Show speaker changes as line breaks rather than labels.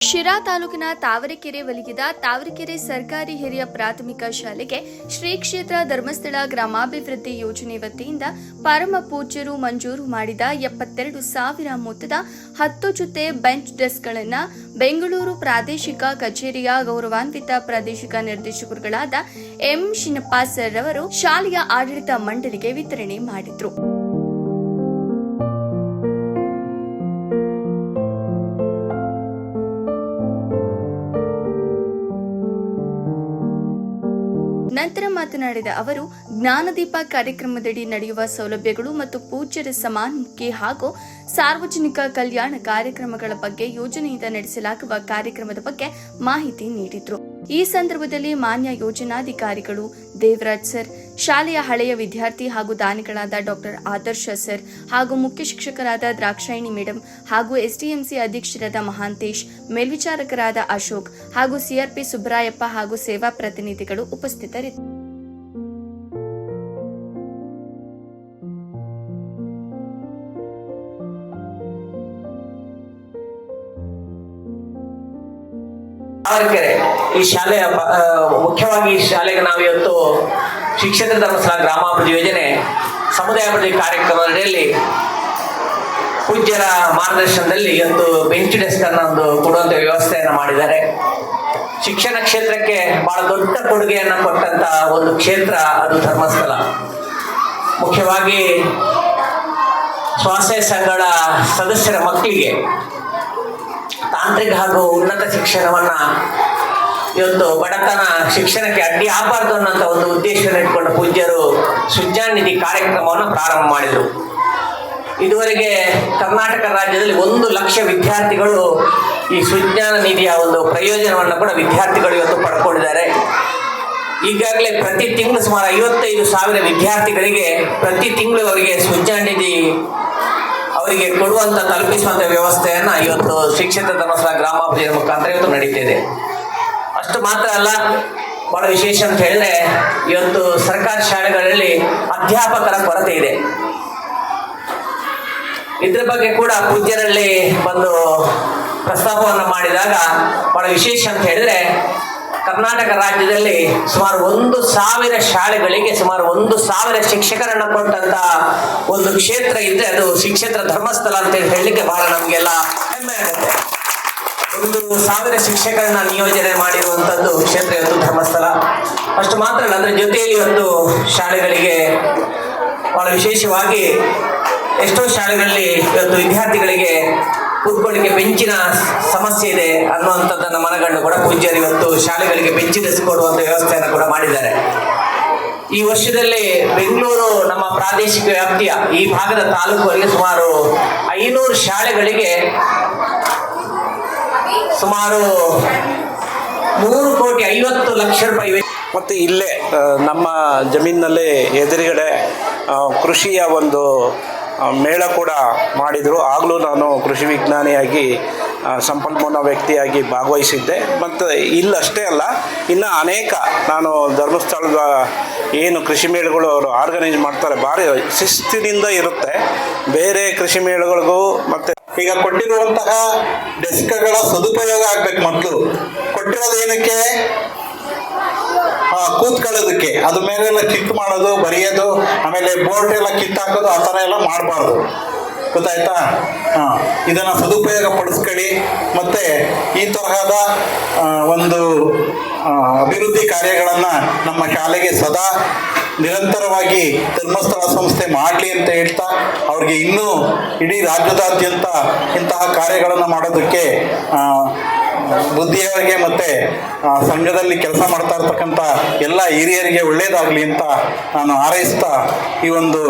ಶಿರಾ ತಾಲೂಕಿನ ತಾವರೆಕೆರೆ ವಲಯದ ತಾವರೆಕೆರೆ ಸರ್ಕಾರಿ ಹಿರಿಯ ಪ್ರಾಥಮಿಕ ಶಾಲೆಗೆ ಶ್ರೀ ಕ್ಷೇತ್ರ ಧರ್ಮಸ್ಥಳ ಗ್ರಾಮಾಭಿವೃದ್ಧಿ ಯೋಜನೆ ವತಿಯಿಂದ ಪರಮ ಪೂಜ್ಯರು ಮಂಜೂರು ಮಾಡಿದ 72,000 ಮೊತ್ತದ 10 ಜೊತೆ ಬೆಂಚ್ ಡೆಸ್ಕ್ಗಳನ್ನು ಬೆಂಗಳೂರು ಪ್ರಾದೇಶಿಕ ಕಚೇರಿಯ ಗೌರವಾನ್ವಿತ ಪ್ರಾದೇಶಿಕ ನಿರ್ದೇಶಕರುಗಳಾದ ಎಂ ಶಿನಪ್ಪ ಸರ್ ಅವರು ಶಾಲೆಯ ಆಡಳಿತ ಮಂಡಳಿಗೆ ವಿತರಣೆ ಮಾಡಿದರು. ನಂತರ ಮಾತನಾಡಿದ ಅವರು, ಜ್ಞಾನದೀಪ ಕಾರ್ಯಕ್ರಮದಡಿ ನಡೆಯುವ ಸೌಲಭ್ಯಗಳು ಮತ್ತು ಪೂಜ್ಯರ ಸಮಾನಮುಖಿ ಹಾಗೂ ಸಾರ್ವಜನಿಕ ಕಲ್ಯಾಣ ಕಾರ್ಯಕ್ರಮಗಳ ಬಗ್ಗೆ ಯೋಜನೆಯಿಂದ ನಡೆಸಲಾಗುವ ಕಾರ್ಯಕ್ರಮದ ಬಗ್ಗೆ ಮಾಹಿತಿ ನೀಡಿದರು. ಈ ಸಂದರ್ಭದಲ್ಲಿ ಮಾನ್ಯ ಯೋಜನಾಧಿಕಾರಿಗಳು ದೇವರಾಜ್ ಸರ್, ಶಾಲೆಯ ಹಳೆಯ ವಿದ್ಯಾರ್ಥಿ ಹಾಗೂ ದಾನಿಗಳಾದ ಡಾಕ್ಟರ್ ಆದರ್ಶ ಸರ್ ಹಾಗೂ ಮುಖ್ಯ ಶಿಕ್ಷಕರಾದ ದ್ರಾಕ್ಷಾಯಿಣಿ ಮೇಡಂ ಹಾಗೂ ಎಸ್ಡಿಎಂಸಿ ಅಧ್ಯಕ್ಷರಾದ ಮಹಾಂತೇಶ್, ಮೇಲ್ವಿಚಾರಕರಾದ ಅಶೋಕ್ ಹಾಗೂ ಸಿಆರ್ಪಿ ಸುಬ್ರಾಯಪ್ಪ ಹಾಗೂ ಸೇವಾ ಪ್ರತಿನಿಧಿಗಳು ಉಪಸ್ಥಿತರಿದ್ದರು.
ತಾವರೆಕೆರೆ ಈ ಶಾಲೆಯ ಮುಖ್ಯವಾಗಿ ಈ ಶಾಲೆಗೆ ನಾವು ಇವತ್ತು ಶ್ರೀ ಕ್ಷೇತ್ರ ಧರ್ಮಸ್ಥಳ ಗ್ರಾಮಾಭಿವೃದ್ಧಿ ಯೋಜನೆ ಸಮುದಾಯ ಅಭಿವೃದ್ಧಿ ಕಾರ್ಯಕ್ರಮದಲ್ಲಿ ಪೂಜ್ಯರ ಮಾರ್ಗದರ್ಶನದಲ್ಲಿ ಇವತ್ತು ಬೆಂಚ್ ಡೆಸ್ಕ್ ಅನ್ನು ಕೊಡುವಂತ ವ್ಯವಸ್ಥೆಯನ್ನು ಮಾಡಿದ್ದಾರೆ. ಶಿಕ್ಷಣ ಕ್ಷೇತ್ರಕ್ಕೆ ಬಹಳ ದೊಡ್ಡ ಕೊಡುಗೆಯನ್ನು ಕೊಟ್ಟಂತ ಒಂದು ಕ್ಷೇತ್ರ ಅದು ಧರ್ಮಸ್ಥಳ. ಮುಖ್ಯವಾಗಿ ಸ್ವಸಹಾಯ ಸಂಘಗಳ ಸದಸ್ಯರ ಮಕ್ಕಳಿಗೆ ತಾಂತ್ರಿಕ ಹಾಗೂ ಉನ್ನತ ಶಿಕ್ಷಣವನ್ನ ಇವತ್ತು ಬಡತನ ಶಿಕ್ಷಣಕ್ಕೆ ಅಡ್ಡಿ ಆಗಬಾರ್ದು ಅನ್ನೋಂಥ ಒಂದು ಉದ್ದೇಶವನ್ನು ಇಟ್ಕೊಂಡು ಪೂಜ್ಯರು ಸುಜ್ಞಾನ ನಿಧಿ ಕಾರ್ಯಕ್ರಮವನ್ನು ಪ್ರಾರಂಭ ಮಾಡಿದರು. ಇದುವರೆಗೆ ಕರ್ನಾಟಕ ರಾಜ್ಯದಲ್ಲಿ 1 ಲಕ್ಷ ವಿದ್ಯಾರ್ಥಿಗಳು ಈ ಸುಜ್ಞಾನ ನಿಧಿಯ ಒಂದು ಪ್ರಯೋಜನವನ್ನು ಕೂಡ ವಿದ್ಯಾರ್ಥಿಗಳು ಇವತ್ತು ಪಡ್ಕೊಂಡಿದ್ದಾರೆ. ಈಗಾಗಲೇ ಪ್ರತಿ ತಿಂಗಳು ಸುಮಾರು 55,000 ವಿದ್ಯಾರ್ಥಿಗಳಿಗೆ ಪ್ರತಿ ತಿಂಗಳು ಅವರಿಗೆ ಸುಜ್ಞಾನ ನಿಧಿ ಅವರಿಗೆ ಕೊಡುವಂತ ತಲುಪಿಸುವಂತ ವ್ಯವಸ್ಥೆಯನ್ನ ಇವತ್ತು ಶ್ರೀ ಕ್ಷೇತ್ರ ಧರ್ಮಸ್ಥಳ ಗ್ರಾಮಾಭಿವೃದ್ಧಿ ಮುಖಾಂತರ ಇವತ್ತು ನಡೀತಿದೆ. ಅಷ್ಟು ಮಾತ್ರ ಅಲ್ಲ, ಬಹಳ ವಿಶೇಷ ಅಂತ ಹೇಳಿದ್ರೆ ಇವತ್ತು ಸರ್ಕಾರಿ ಶಾಲೆಗಳಲ್ಲಿ ಅಧ್ಯಾಪಕರ ಕೊರತೆ ಇದೆ. ಇದ್ರ ಬಗ್ಗೆ ಕೂಡ ಪೂಜ್ಯರಲ್ಲಿ ಒಂದು ಪ್ರಸ್ತಾಪವನ್ನು ಮಾಡಿದಾಗ ಬಹಳ ವಿಶೇಷ ಅಂತ ಹೇಳಿದ್ರೆ ಕರ್ನಾಟಕ ರಾಜ್ಯದಲ್ಲಿ ಸುಮಾರು 1,000 ಶಾಲೆಗಳಿಗೆ ಸುಮಾರು 1,000 ಶಿಕ್ಷಕರನ್ನ ಕೊಟ್ಟಂತ ಒಂದು ಕ್ಷೇತ್ರ ಇದ್ರೆ ಅದು ಶ್ರೀ ಕ್ಷೇತ್ರ ಧರ್ಮಸ್ಥಳ ಅಂತ ಹೇಳಲಿಕ್ಕೆ ಬಹಳ ನಮಗೆಲ್ಲ ಹೆಮ್ಮೆ ಆಗುತ್ತೆ. 1,000 ಶಿಕ್ಷಕರನ್ನ ನಿಯೋಜನೆ ಮಾಡಿರುವಂತದ್ದು ಕ್ಷೇತ್ರ ಇವತ್ತು ಧರ್ಮಸ್ಥಳ. ಅಷ್ಟು ಮಾತ್ರ ಅಲ್ಲ, ಅದರ ಜೊತೆಯಲ್ಲಿ ಇವತ್ತು ಶಾಲೆಗಳಿಗೆ ಬಹಳ ವಿಶೇಷವಾಗಿ ಎಷ್ಟೋ ಶಾಲೆಗಳಲ್ಲಿ ಇವತ್ತು ವಿದ್ಯಾರ್ಥಿಗಳಿಗೆ ಕೂತ್ಕೊಳ್ಳಿಕ್ಕೆ ಬೆಂಚಿನ ಸಮಸ್ಯೆ ಇದೆ ಅನ್ನುವಂಥದ್ದನ್ನ ಮನಗಂಡು ಕೂಡ ಪೂಜ್ಯರು ಇವತ್ತು ಶಾಲೆಗಳಿಗೆ ಬೆಂಚಿ ಡೆಸ್ಕ್ ಕೊಡುವಂತ ವ್ಯವಸ್ಥೆಯನ್ನು ಕೂಡ ಮಾಡಿದ್ದಾರೆ. ಈ ವರ್ಷದಲ್ಲಿ ಬೆಂಗಳೂರು ನಮ್ಮ ಪ್ರಾದೇಶಿಕ ವ್ಯಾಪ್ತಿಯ ಈ ಭಾಗದ ತಾಲೂಕುಗಳಿಗೆ ಸುಮಾರು 500 ಶಾಲೆಗಳಿಗೆ ಸುಮಾರು 3,50,00,000 ರೂಪಾಯಿ
ಮತ್ತು ಇಲ್ಲೇ ನಮ್ಮ ಜಮೀನಿನಲ್ಲಿ ಎದುರುಗಡೆ ಕೃಷಿಯ ಒಂದು ಮೇಳ ಕೂಡ ಮಾಡಿದರು. ಆಗಲೂ ನಾನು ಕೃಷಿ ವಿಜ್ಞಾನಿಯಾಗಿ ಸಂಪನ್ಮೂಲ ವ್ಯಕ್ತಿಯಾಗಿ ಭಾಗವಹಿಸಿದ್ದೆ. ಮತ್ತು ಇಲ್ಲಷ್ಟೇ ಅಲ್ಲ, ಇನ್ನು ಅನೇಕ ನಾನು ಧರ್ಮಸ್ಥಳದ ಏನು ಕೃಷಿ ಮೇಳಗಳು ಅವರು ಆರ್ಗನೈಸ್ ಮಾಡ್ತಾರೆ, ಭಾರಿ ಶಿಸ್ತಿನಿಂದ ಇರುತ್ತೆ. ಬೇರೆ ಕೃಷಿ ಮೇಳಗಳಿಗೂ ಮತ್ತು
ಈಗ ಕೊಟ್ಟಿರುವಂತಹ ಡೆಸ್ಕ್ಗಳ ಸದುಪಯೋಗ ಆಗ್ಬೇಕು. ಮೊದಲು ಕೊಟ್ಟಿರೋದೇನಕ್ಕೆ? ಕೂತ್ಕೊಳ್ಳೋದಕ್ಕೆ. ಅದ್ರ ಮೇಲೆಲ್ಲ ಕಿತ್ತು ಮಾಡೋದು, ಬರೆಯೋದು, ಆಮೇಲೆ ಬೋರ್ಡ್ ಎಲ್ಲ ಕಿತ್ತಾಕೋದು, ಆ ಥರ ಎಲ್ಲ ಮಾಡಬಾರ್ದು. ಗೊತ್ತಾಯ್ತಾ? ಇದನ್ನು ಸದುಪಯೋಗ ಪಡಿಸ್ಕೊಳ್ಳಿ. ಮತ್ತು ಈ ತರಹದ ಒಂದು ಅಭಿವೃದ್ಧಿ ಕಾರ್ಯಗಳನ್ನು ನಮ್ಮ ಶಾಲೆಗೆ ಸದಾ ನಿರಂತರವಾಗಿ ಧರ್ಮಸ್ಥಳ ಸಂಸ್ಥೆ ಮಾಡಲಿ ಅಂತ ಹೇಳ್ತಾ, ಅವ್ರಿಗೆ ಇನ್ನೂ ಇಡೀ ರಾಜ್ಯದಾದ್ಯಂತ ಇಂತಹ ಕಾರ್ಯಗಳನ್ನು ಮಾಡೋದಕ್ಕೆ ಬುದ್ಧಿಯವರಿಗೆ ಮತ್ತು ಸಂಘದಲ್ಲಿ ಕೆಲಸ ಮಾಡ್ತಾ ಇರ್ತಕ್ಕಂಥ ಎಲ್ಲ ಹಿರಿಯರಿಗೆ ಒಳ್ಳೆಯದಾಗಲಿ ಅಂತ ನಾನು ಹಾರೈಸ್ತಾ ಈ ಒಂದು